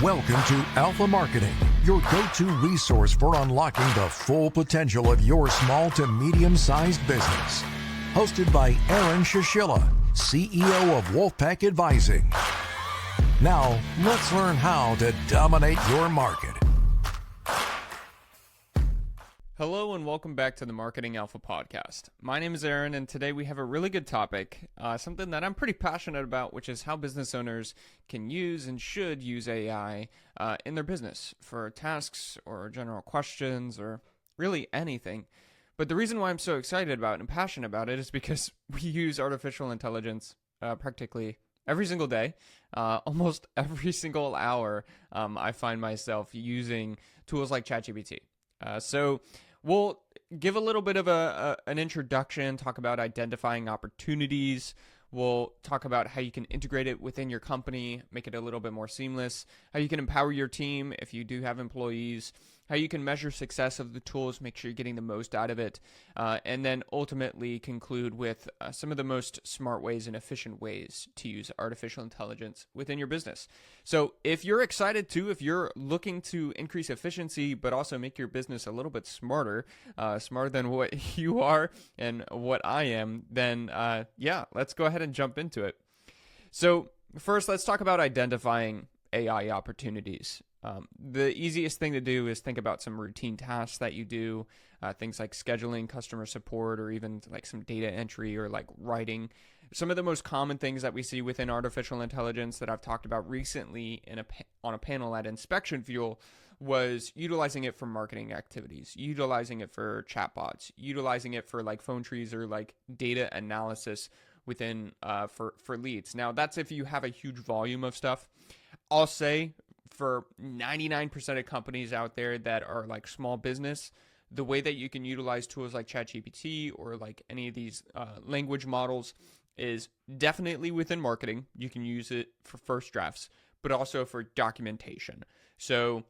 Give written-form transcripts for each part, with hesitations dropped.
Welcome to Alpha Marketing, your go-to resource for unlocking the full potential of your small to medium-sized business. Hosted by Aaron Shishilla, CEO of Wolfpack Advising. Now, let's learn how to dominate your market. Hello and welcome back to the Marketing Alpha Podcast. My name is Aaron, and today we have a really good topic, something that I'm pretty passionate about, which is how business owners can use and should use AI in their business for tasks or general questions or really anything. But the reason why I'm so excited about it and passionate about it is because we use artificial intelligence practically every single day. Almost every single hour, I find myself using tools like ChatGPT. So we'll give a little bit of an introduction, talk about identifying opportunities. We'll talk about how you can integrate it within your company, make it a little bit more seamless, how you can empower your team if you do have employees, how you can measure success of the tools, make sure you're getting the most out of it, and then ultimately conclude with some of the most smart ways and efficient ways to use artificial intelligence within your business. So if you're excited to, if you're looking to increase efficiency, but also make your business a little bit smarter, smarter than what you are and what I am, then let's go ahead and jump into it. So first, let's talk about identifying AI opportunities. The easiest thing to do is think about some routine tasks that you do, things like scheduling, customer support, or even like some data entry or like writing. Some of the most common things that we see within artificial intelligence that I've talked about recently on a panel at Inspection Fuel was utilizing it for marketing activities, utilizing it for chatbots, utilizing it for like phone trees or like data analysis within for leads. Now, that's if you have a huge volume of stuff. I'll say for 99% of companies out there that are like small business, the way that you can utilize tools like ChatGPT or like any of these language models is definitely within marketing. You can use it for first drafts, but also for documentation. So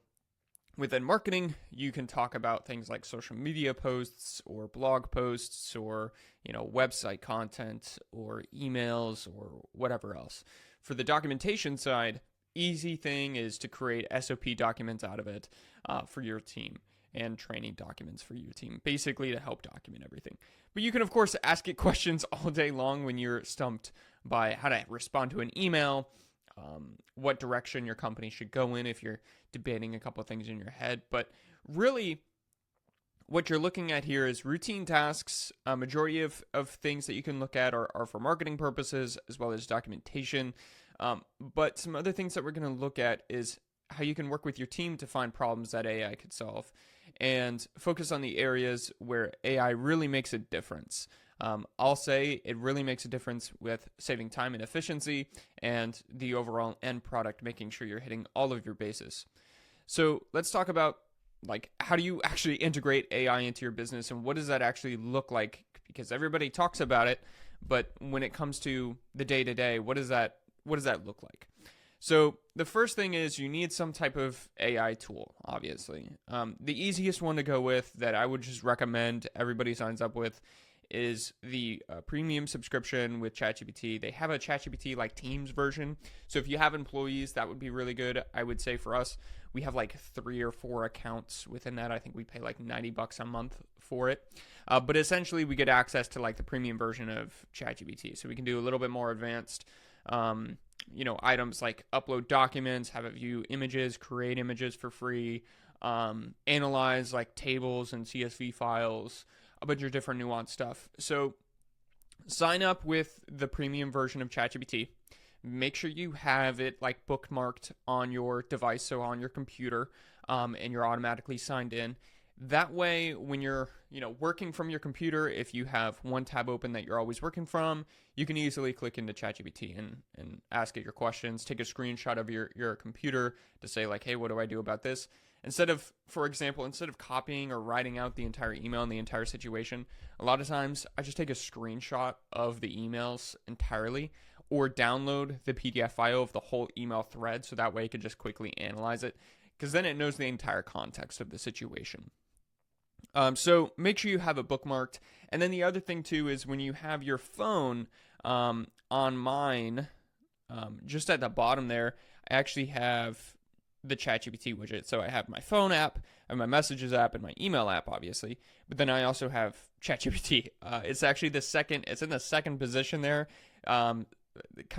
within marketing, you can talk about things like social media posts or blog posts or, website content or emails or whatever else. For the documentation side, easy thing is to create SOP documents out of it for your team and training documents for your team, basically to help document everything. But you can, of course, ask it questions all day long when you're stumped by how to respond to an email, what direction your company should go in if you're debating a couple of things in your head. But really, what you're looking at here is routine tasks. A majority of things that you can look at are for marketing purposes as well as documentation. But some other things that we're going to look at is how you can work with your team to find problems that AI could solve and focus on the areas where AI really makes a difference. I'll say it really makes a difference with saving time and efficiency and the overall end product, making sure you're hitting all of your bases. So let's talk about like how do you actually integrate AI into your business and what does that actually look like? Because everybody talks about it, but when it comes to the day-to-day, what does that look like? So the first thing is you need some type of AI tool, obviously. The easiest one to go with that I would just recommend everybody signs up with is the premium subscription with ChatGPT. They have a ChatGPT like Teams version. So if you have employees, that would be really good. I would say for us, we have like 3 or 4 accounts within that. I think we pay like $90 a month for it. But essentially we get access to like the premium version of ChatGPT. So we can do a little bit more advanced items like upload documents, have it view images, create images for free, analyze like tables and CSV files, a bunch of different nuanced stuff. So sign up with the premium version of ChatGPT. Make sure you have it like bookmarked on your device, so on your computer, and you're automatically signed in. That way, when you're working from your computer, if you have one tab open that you're always working from, you can easily click into ChatGPT and ask it your questions. Take a screenshot of your computer to say like, hey, what do I do about this? For example, instead of copying or writing out the entire email and the entire situation, a lot of times I just take a screenshot of the emails entirely or download the PDF file of the whole email thread so that way it can just quickly analyze it because then it knows the entire context of the situation. So make sure you have it bookmarked. And then the other thing too is when you have your phone on mine, just at the bottom there, I actually have the ChatGPT widget. So I have my phone app, I have my messages app, and my email app, obviously. But then I also have ChatGPT. It's actually it's in the second position there, kind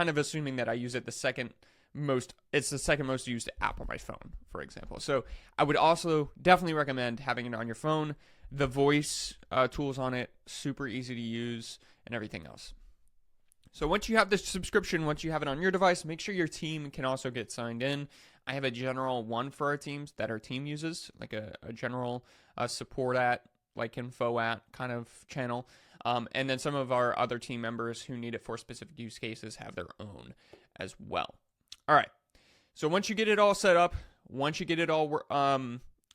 of assuming that I use it it's the second most used app on my phone, for example. So I would also definitely recommend having it on your phone. The voice tools on it, super easy to use, and everything else. So once you have this subscription, once you have it on your device, make sure your team can also get signed in. I have a general one for our teams that our team uses, like a general support info kind of channel. And then some of our other team members who need it for specific use cases have their own as well. All right. So once you get it all set up, once you get it all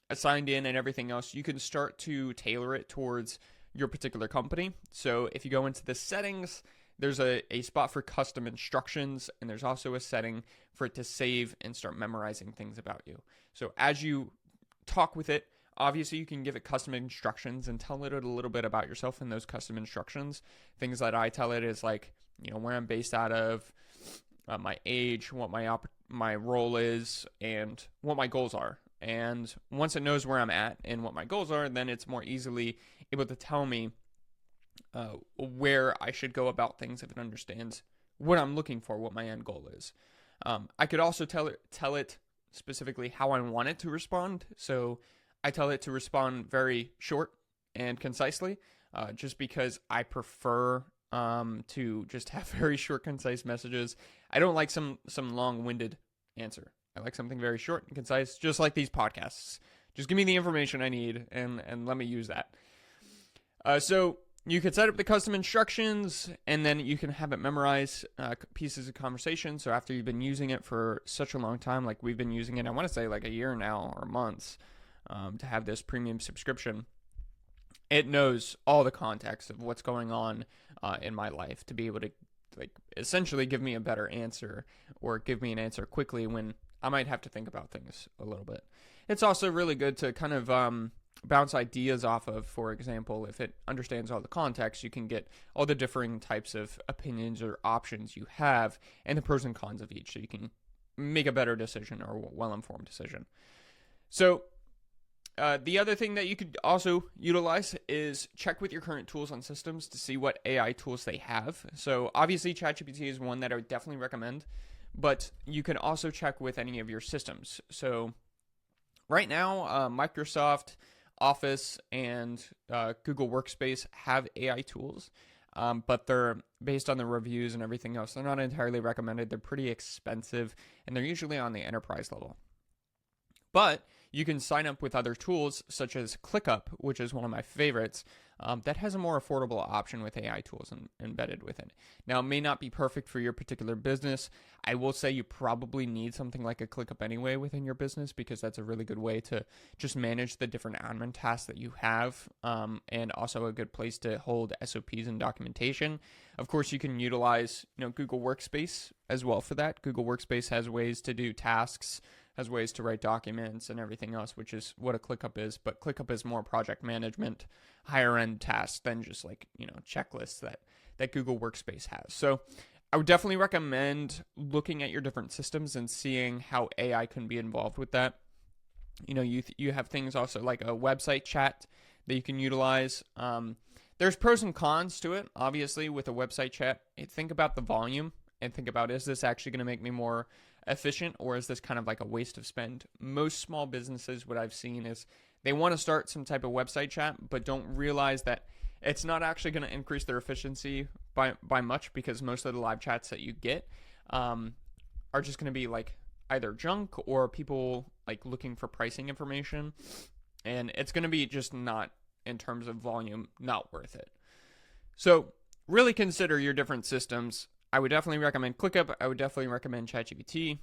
assigned in and everything else, you can start to tailor it towards your particular company. So if you go into the settings, there's a spot for custom instructions, and there's also a setting for it to save and start memorizing things about you. So as you talk with it, obviously you can give it custom instructions and tell it a little bit about yourself in those custom instructions. Things that I tell it is like, where I'm based out of, my age, what my role is, and what my goals are. And once it knows where I'm at and what my goals are, then it's more easily able to tell me where I should go about things if it understands what I'm looking for, what my end goal is. I could also tell it specifically how I want it to respond. So I tell it to respond very short and concisely, just because I prefer to just have very short, concise messages. I don't like some long-winded answer. I like something very short and concise, just like these podcasts. Just give me the information I need and let me use that. So you could set up the custom instructions, and then you can have it memorize pieces of conversation. So after you've been using it for such a long time, like we've been using it, I want to say like a year now or months, to have this premium subscription, it knows all the context of what's going on in my life to be able to essentially give me a better answer or give me an answer quickly when I might have to think about things a little bit. It's also really good to kind of bounce ideas off of. For example, if it understands all the context, you can get all the differing types of opinions or options you have and the pros and cons of each, so you can make a better decision or well-informed decision. So the other thing that you could also utilize is check with your current tools on systems to see what AI tools they have. So obviously ChatGPT is one that I would definitely recommend, but you can also check with any of your systems. So right now, Microsoft Office and Google Workspace have AI tools, but they're based on the reviews and everything else. They're not entirely recommended. They're pretty expensive, and they're usually on the enterprise level. But you can sign up with other tools such as ClickUp, which is one of my favorites, that has a more affordable option with AI tools embedded with it. Now, it may not be perfect for your particular business. I will say you probably need something like a ClickUp anyway within your business, because that's a really good way to just manage the different admin tasks that you have, and also a good place to hold SOPs and documentation. Of course, you can utilize Google Workspace as well for that. Google Workspace has ways to do tasks, has ways to write documents and everything else, which is what a ClickUp is. But ClickUp is more project management, higher end tasks than just checklists that Google Workspace has. So I would definitely recommend looking at your different systems and seeing how AI can be involved with that. You have things also like a website chat that you can utilize. There's pros and cons to it. Obviously, with a website chat, think about the volume and think about, is this actually going to make me more efficient, or is this kind of like a waste of spend? Most small businesses, what I've seen is they want to start some type of website chat, but don't realize that it's not actually going to increase their efficiency by much, because most of the live chats that you get are just going to be like either junk or people like looking for pricing information, and it's going to be just not, in terms of volume, not worth it. So really consider your different systems. I would definitely recommend ClickUp. I would definitely recommend ChatGPT.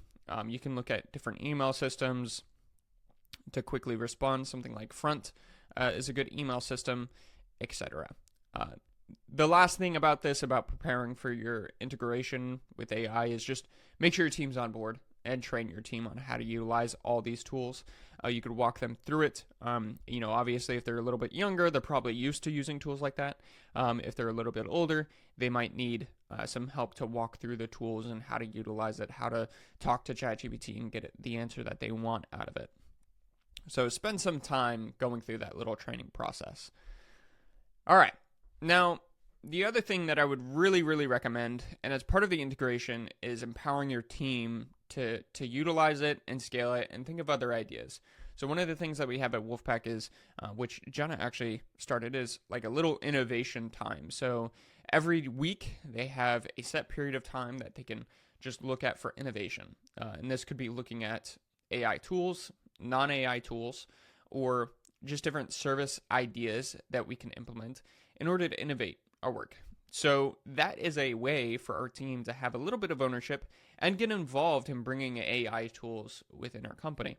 You can look at different email systems to quickly respond. Something like Front is a good email system, etc. The last thing about preparing for your integration with AI is just make sure your team's on board and train your team on how to utilize all these tools. You could walk them through it. Obviously, if they're a little bit younger, they're probably used to using tools like that. If they're a little bit older, they might need some help to walk through the tools and how to utilize it, how to talk to ChatGPT and get the answer that they want out of it. So spend some time going through that little training process. All right. Now, the other thing that I would really, really recommend, and as part of the integration, is empowering your team to utilize it and scale it and think of other ideas. So one of the things that we have at Wolfpack is, which Jenna actually started, is like a little innovation time. So every week they have a set period of time that they can just look at for innovation. And this could be looking at AI tools, non-AI tools, or just different service ideas that we can implement in order to innovate our work. So that is a way for our team to have a little bit of ownership and get involved in bringing AI tools within our company.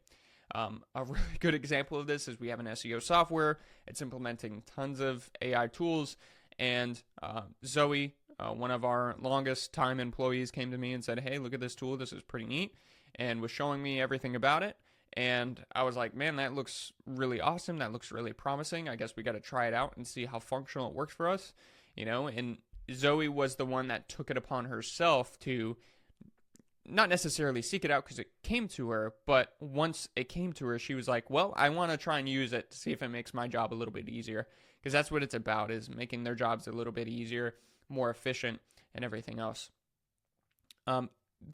A really good example of this is we have an SEO software. It's implementing tons of AI tools. And Zoe, one of our longest time employees, came to me and said, hey, look at this tool. This is pretty neat. And was showing me everything about it. And I was like, man, that looks really awesome. That looks really promising. I guess we got to try it out and see how functional it works for us. And Zoe was the one that took it upon herself to not necessarily seek it out because it came to her, but once it came to her, she was like, well, I want to try and use it to see if it makes my job a little bit easier, because that's what it's about, is making their jobs a little bit easier, more efficient, and everything else.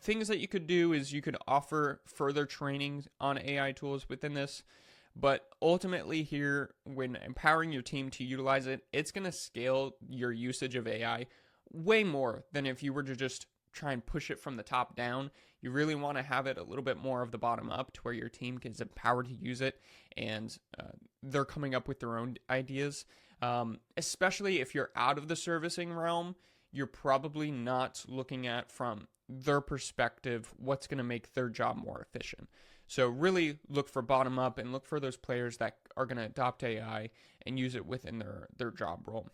Things that you could do is you could offer further training on AI tools within this. But ultimately here, when empowering your team to utilize it, it's going to scale your usage of AI way more than if you were to just try and push it from the top down. You really want to have it a little bit more of the bottom up, to where your team is empowered to use it and they're coming up with their own ideas. Especially if you're out of the servicing realm, you're probably not looking at from their perspective what's going to make their job more efficient. So really look for bottom up and look for those players that are going to adopt AI and use it within their job role.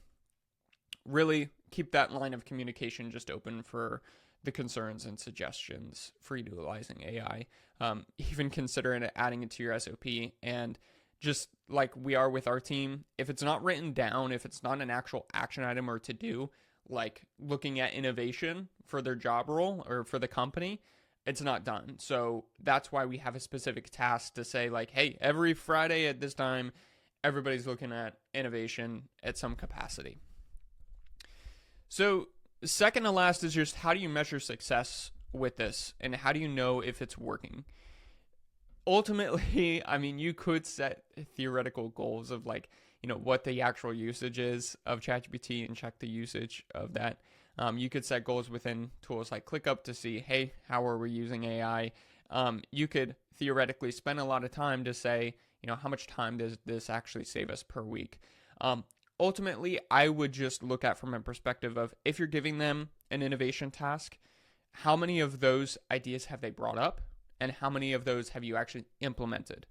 Really keep that line of communication just open for the concerns and suggestions for utilizing AI. Even consider adding it to your SOP. And just like we are with our team, if it's not written down, if it's not an actual action item or to do, like looking at innovation for their job role or for the company, it's not done. So that's why we have a specific task to say, like, hey, every Friday at this time, everybody's looking at innovation at some capacity. So second to last is just, how do you measure success with this, and how do you know if it's working? Ultimately, I mean, you could set theoretical goals of what the actual usage is of ChatGPT and check the usage of that. You could set goals within tools like ClickUp to see, hey, how are we using AI? You could theoretically spend a lot of time to say, how much time does this actually save us per week? Ultimately, I would just look at from a perspective of, if you're giving them an innovation task, how many of those ideas have they brought up, and how many of those have you actually implemented?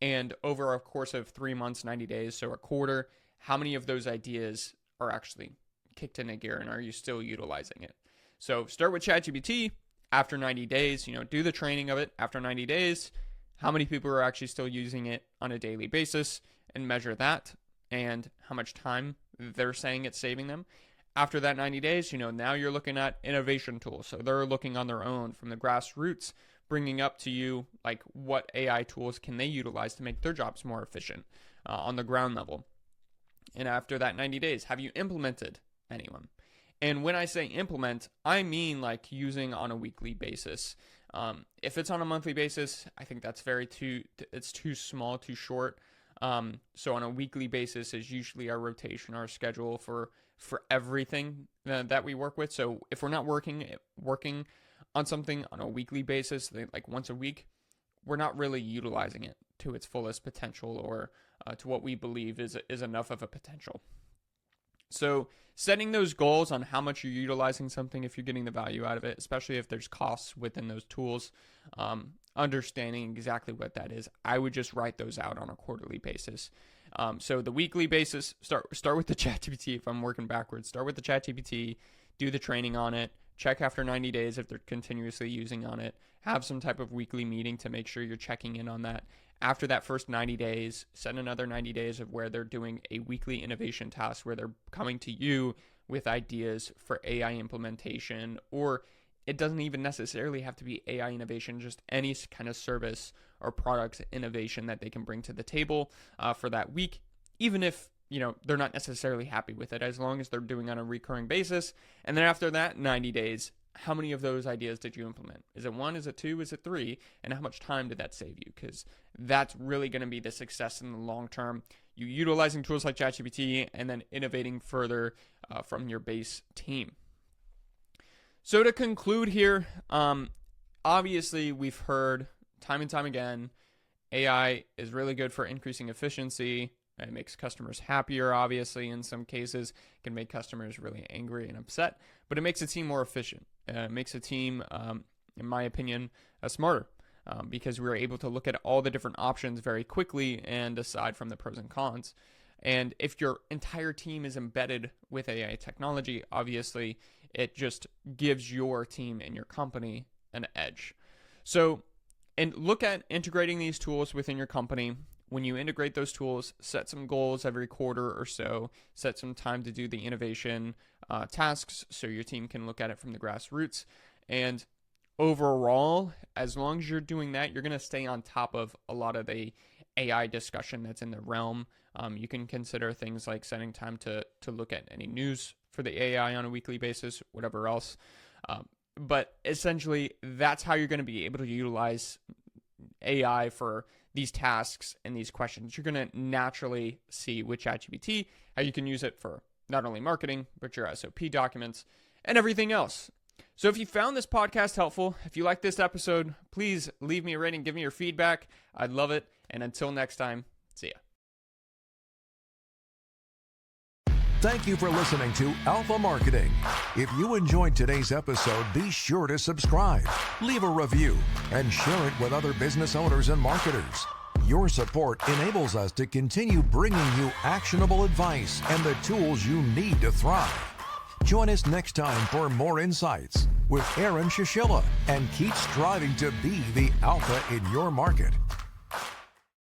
And over a course of 3 months, 90 days, so a quarter, how many of those ideas are actually kicked into gear, and are you still utilizing it? So start with ChatGPT. After 90 days, do the training of it. After 90 days, how many people are actually still using it on a daily basis, and measure that, and how much time they're saying it's saving them. After that 90 days, now you're looking at innovation tools. So they're looking on their own from the grassroots, bringing up to you, like, what AI tools can they utilize to make their jobs more efficient on the ground level. And after that 90 days, have you implemented anyone? And when I say implement, I mean like using on a weekly basis. If it's on a monthly basis, I think that's it's too small, too short. So on a weekly basis is usually our rotation, our schedule for everything that we work with. So if we're not working on something on a weekly basis, like once a week, we're not really utilizing it to its fullest potential, or to what we believe is enough of a potential. So setting those goals on how much you're utilizing something, if you're getting the value out of it, especially if there's costs within those tools, understanding exactly what that is, I would just write those out on a quarterly basis. So the weekly basis, start with the ChatGPT. If I'm working backwards, start with the ChatGPT, do the training on it, check after 90 days if they're continuously using on it, have some type of weekly meeting to make sure you're checking in on that. After that first 90 days, set another 90 days of where they're doing a weekly innovation task where they're coming to you with ideas for AI implementation, or it doesn't even necessarily have to be AI innovation, just any kind of service or product innovation that they can bring to the table for that week, even if they're not necessarily happy with it, as long as they're doing on a recurring basis. And then after that 90 days, how many of those ideas did you implement? Is it 1? Is it 2? Is it 3? And how much time did that save you? Because that's really going to be the success in the long term. You utilizing tools like ChatGPT and then innovating further from your base team. So to conclude here, obviously we've heard time and time again, AI is really good for increasing efficiency. It makes customers happier, obviously, in some cases. It can make customers really angry and upset, but it makes a team more efficient. It makes a team, in my opinion, smarter because we're able to look at all the different options very quickly and decide from the pros and cons. And if your entire team is embedded with AI technology, obviously, it just gives your team and your company an edge. So, and look at integrating these tools within your company. When you integrate those tools, set some goals every quarter or so, set some time to do the innovation tasks so your team can look at it from the grassroots. And overall, as long as you're doing that, you're going to stay on top of a lot of the AI discussion that's in the realm. You can consider things like setting time to look at any news for the AI on a weekly basis, whatever else. But essentially, that's how you're going to be able to utilize AI for these tasks and these questions. You're going to naturally see with ChatGPT how you can use it for not only marketing, but your SOP documents and everything else. So if you found this podcast helpful, if you like this episode, please leave me a rating, give me your feedback. I'd love it. And until next time, see ya. Thank you for listening to Alpha Marketing. If you enjoyed today's episode, be sure to subscribe, leave a review, and share it with other business owners and marketers. Your support enables us to continue bringing you actionable advice and the tools you need to thrive. Join us next time for more insights with Aaron Shishilla, and keep striving to be the alpha in your market.